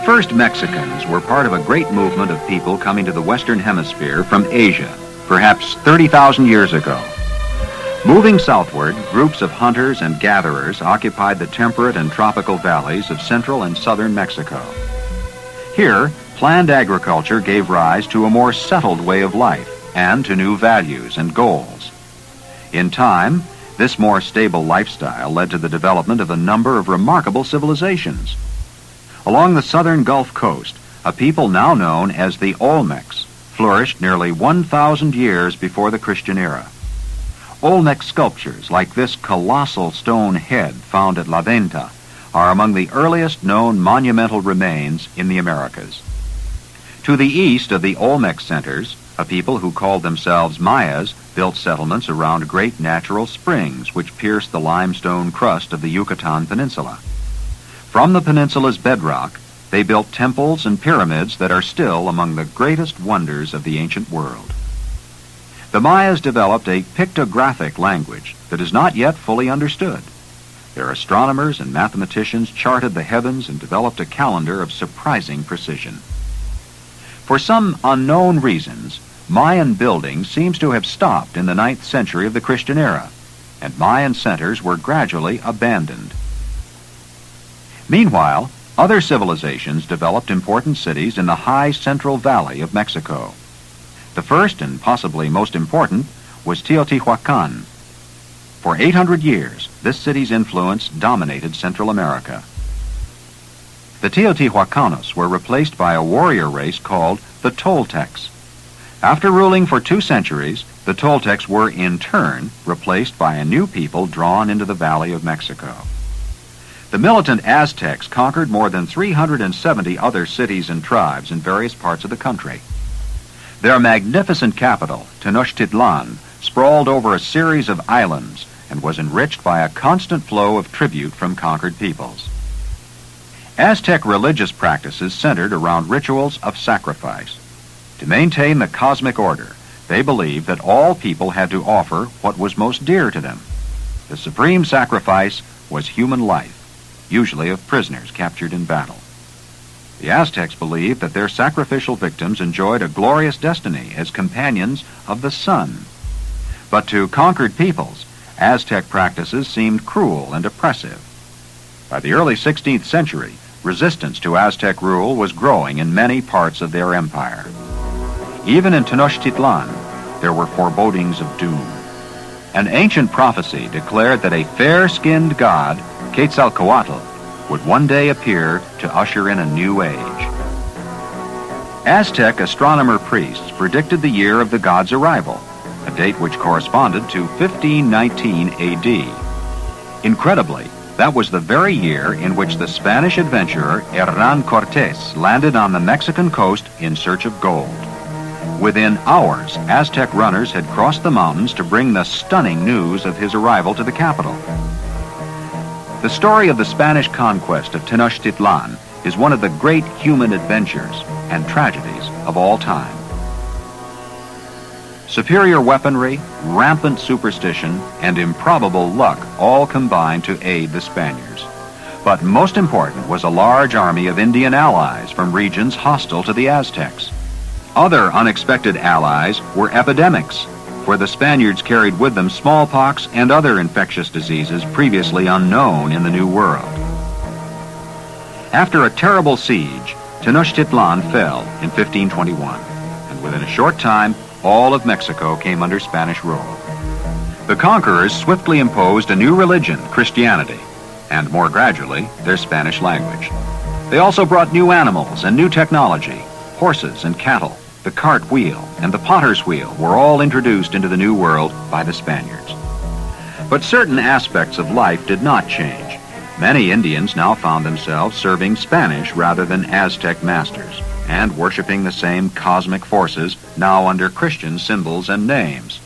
first Mexicans were part of a great movement of people coming to the Western Hemisphere from Asia, perhaps 30,000 years ago. Moving southward, groups of hunters and gatherers occupied the temperate and tropical valleys of central and southern Mexico. Here, planned agriculture gave rise to a more settled way of life and to new values and goals. In time, this more stable lifestyle led to the development of a number of remarkable civilizations. Along the southern Gulf Coast, a people now known as the Olmecs flourished nearly 1,000 years before the Christian era. Olmec sculptures like this colossal stone head found at La Venta are among the earliest known monumental remains in the Americas. To the east of the Olmec centers, a people who called themselves Mayas built settlements around great natural springs which pierced the limestone crust of the Yucatan Peninsula. From the peninsula's bedrock, they built temples and pyramids that are still among the greatest wonders of the ancient world. The Mayas developed a pictographic language that is not yet fully understood. Their astronomers and mathematicians charted the heavens and developed a calendar of surprising precision. For some unknown reasons, Mayan building seems to have stopped in the 9th century of the Christian era, and Mayan centers were gradually abandoned. Meanwhile, other civilizations developed important cities in the high central valley of Mexico. The first and possibly most important was Teotihuacan. For 800 years, this city's influence dominated Central America. The Teotihuacanos were replaced by a warrior race called the Toltecs. After ruling for 2 centuries, the Toltecs were in turn replaced by a new people drawn into the Valley of Mexico. The militant Aztecs conquered more than 370 other cities and tribes in various parts of the country. Their magnificent capital, Tenochtitlan, sprawled over a series of islands and was enriched by a constant flow of tribute from conquered peoples. Aztec religious practices centered around rituals of sacrifice. To maintain the cosmic order, they believed that all people had to offer what was most dear to them. The supreme sacrifice was human life, usually of prisoners captured in battle. The Aztecs believed that their sacrificial victims enjoyed a glorious destiny as companions of the sun. But to conquered peoples, Aztec practices seemed cruel and oppressive. By the early 16th century, resistance to Aztec rule was growing in many parts of their empire. Even in Tenochtitlan, there were forebodings of doom. An ancient prophecy declared that a fair-skinned god, Quetzalcoatl, would one day appear to usher in a new age. Aztec astronomer priests predicted the year of the god's arrival, a date which corresponded to 1519 AD. Incredibly, that was the very year in which the Spanish adventurer Hernán Cortés landed on the Mexican coast in search of gold. Within hours, Aztec runners had crossed the mountains to bring the stunning news of his arrival to the capital. The story of the Spanish conquest of Tenochtitlan is one of the great human adventures and tragedies of all time. Superior weaponry, rampant superstition, and improbable luck all combined to aid the Spaniards. But most important was a large army of Indian allies from regions hostile to the Aztecs. Other unexpected allies were epidemics, for the Spaniards carried with them smallpox and other infectious diseases previously unknown in the New World. After a terrible siege, Tenochtitlan fell in 1521, and within a short time, all of Mexico came under Spanish rule. The conquerors swiftly imposed a new religion, Christianity, and more gradually, their Spanish language. They also brought new animals and new technology. Horses and cattle, the cart wheel, and the potter's wheel were all introduced into the New World by the Spaniards. But certain aspects of life did not change. Many Indians now found themselves serving Spanish rather than Aztec masters, and worshiping the same cosmic forces now under Christian symbols and names.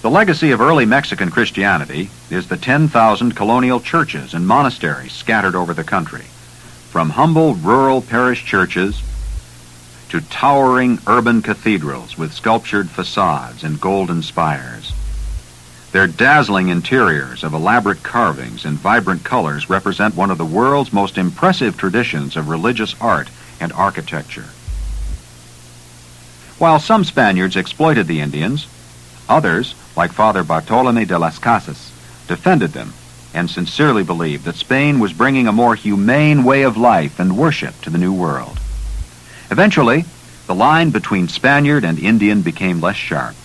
The legacy of early Mexican Christianity is the 10,000 colonial churches and monasteries scattered over the country, from humble rural parish churches to towering urban cathedrals with sculptured facades and golden spires. Their dazzling interiors of elaborate carvings and vibrant colors represent one of the world's most impressive traditions of religious art and architecture. While some Spaniards exploited the Indians, others, like Father Bartolome de las Casas, defended them and sincerely believed that Spain was bringing a more humane way of life and worship to the New World. Eventually, the line between Spaniard and Indian became less sharp.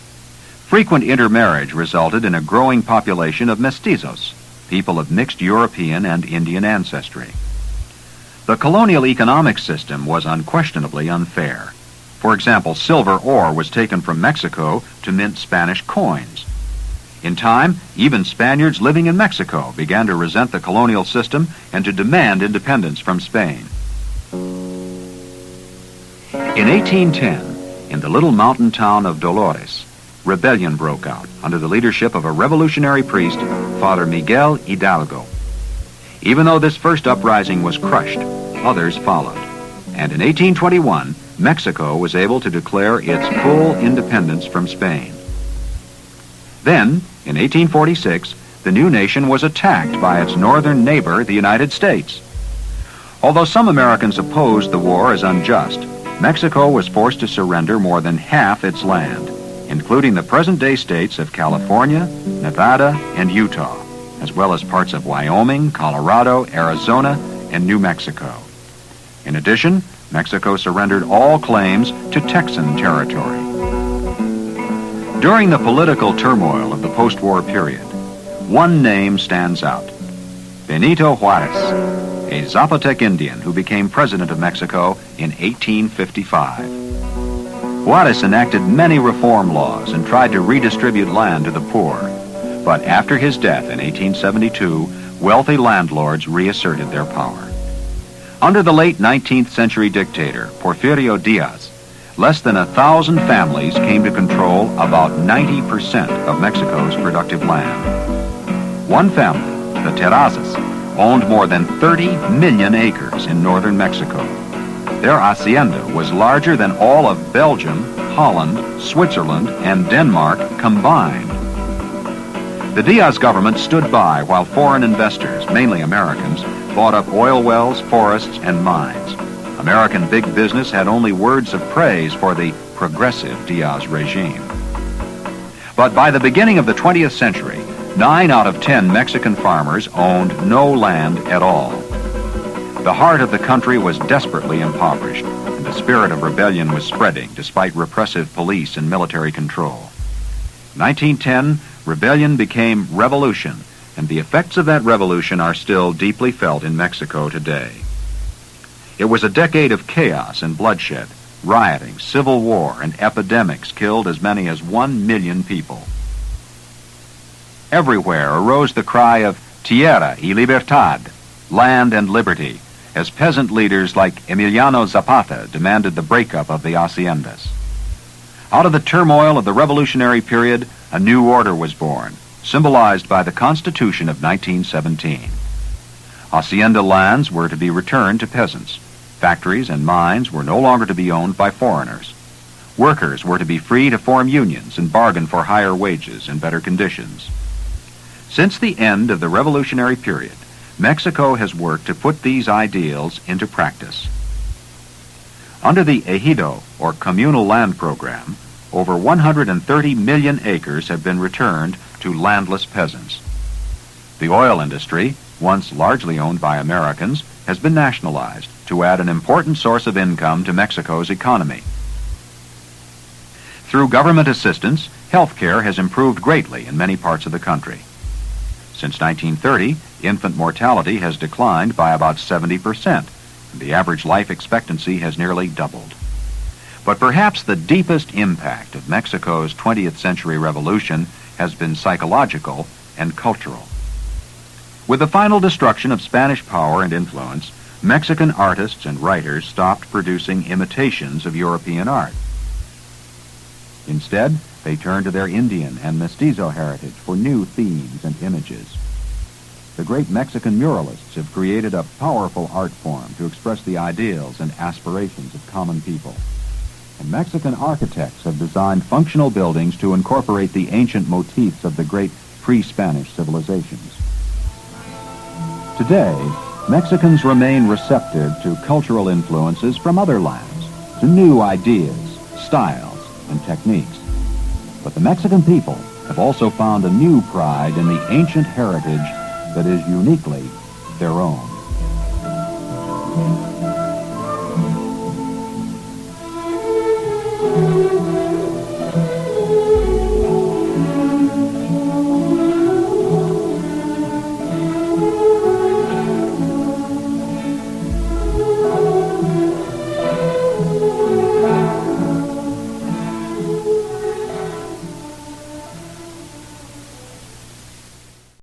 Frequent intermarriage resulted in a growing population of mestizos, people of mixed European and Indian ancestry. The colonial economic system was unquestionably unfair. For example, silver ore was taken from Mexico to mint Spanish coins. In time, even Spaniards living in Mexico began to resent the colonial system and to demand independence from Spain. In 1810, in the little mountain town of Dolores, rebellion broke out under the leadership of a revolutionary priest, Father Miguel Hidalgo. Even though this first uprising was crushed, others followed. And in 1821, Mexico was able to declare its full independence from Spain. Then, in 1846, the new nation was attacked by its northern neighbor, the United States. Although some Americans opposed the war as unjust, Mexico was forced to surrender more than half its land, including the present-day states of California, Nevada, and Utah, as well as parts of Wyoming, Colorado, Arizona, and New Mexico. In addition, Mexico surrendered all claims to Texan territory. During the political turmoil of the post-war period, one name stands out: Benito Juarez, a Zapotec Indian who became president of Mexico in 1855. Juarez enacted many reform laws and tried to redistribute land to the poor. But after his death in 1872, wealthy landlords reasserted their power. Under the late 19th century dictator, Porfirio Diaz, less than 1,000 families came to control about 90% of Mexico's productive land. One family, the Terrazas, owned more than 30 million acres in northern Mexico. Their hacienda was larger than all of Belgium, Holland, Switzerland, and Denmark combined. The Diaz government stood by while foreign investors, mainly Americans, bought up oil wells, forests, and mines. American big business had only words of praise for the progressive Diaz regime. But by the beginning of the 20th century, 9 out of 10 Mexican farmers owned no land at all. The heart of the country was desperately impoverished, and the spirit of rebellion was spreading despite repressive police and military control. In 1910, rebellion became revolution, and the effects of that revolution are still deeply felt in Mexico today. It was a decade of chaos and bloodshed. Rioting, civil war, and epidemics killed as many as 1 million people. Everywhere arose the cry of Tierra y Libertad, land and liberty, as peasant leaders like Emiliano Zapata demanded the breakup of the haciendas. Out of the turmoil of the revolutionary period, a new order was born, symbolized by the Constitution of 1917. Hacienda lands were to be returned to peasants. Factories and mines were no longer to be owned by foreigners. Workers were to be free to form unions and bargain for higher wages and better conditions. Since the end of the revolutionary period, Mexico has worked to put these ideals into practice. Under the Ejido, or Communal Land Program, over 130 million acres have been returned to landless peasants. The oil industry, once largely owned by Americans, has been nationalized to add an important source of income to Mexico's economy. Through government assistance, health care has improved greatly in many parts of the country. Since 1930, infant mortality has declined by about 70%, and the average life expectancy has nearly doubled. But perhaps the deepest impact of Mexico's 20th century revolution has been psychological and cultural. With the final destruction of Spanish power and influence, Mexican artists and writers stopped producing imitations of European art. Instead, they turned to their Indian and mestizo heritage for new themes and images. The great Mexican muralists have created a powerful art form to express the ideals and aspirations of common people. And Mexican architects have designed functional buildings to incorporate the ancient motifs of the great pre-Spanish civilizations. Today, Mexicans remain receptive to cultural influences from other lands, to new ideas, styles, and techniques. But the Mexican people have also found a new pride in the ancient heritage that is uniquely their own.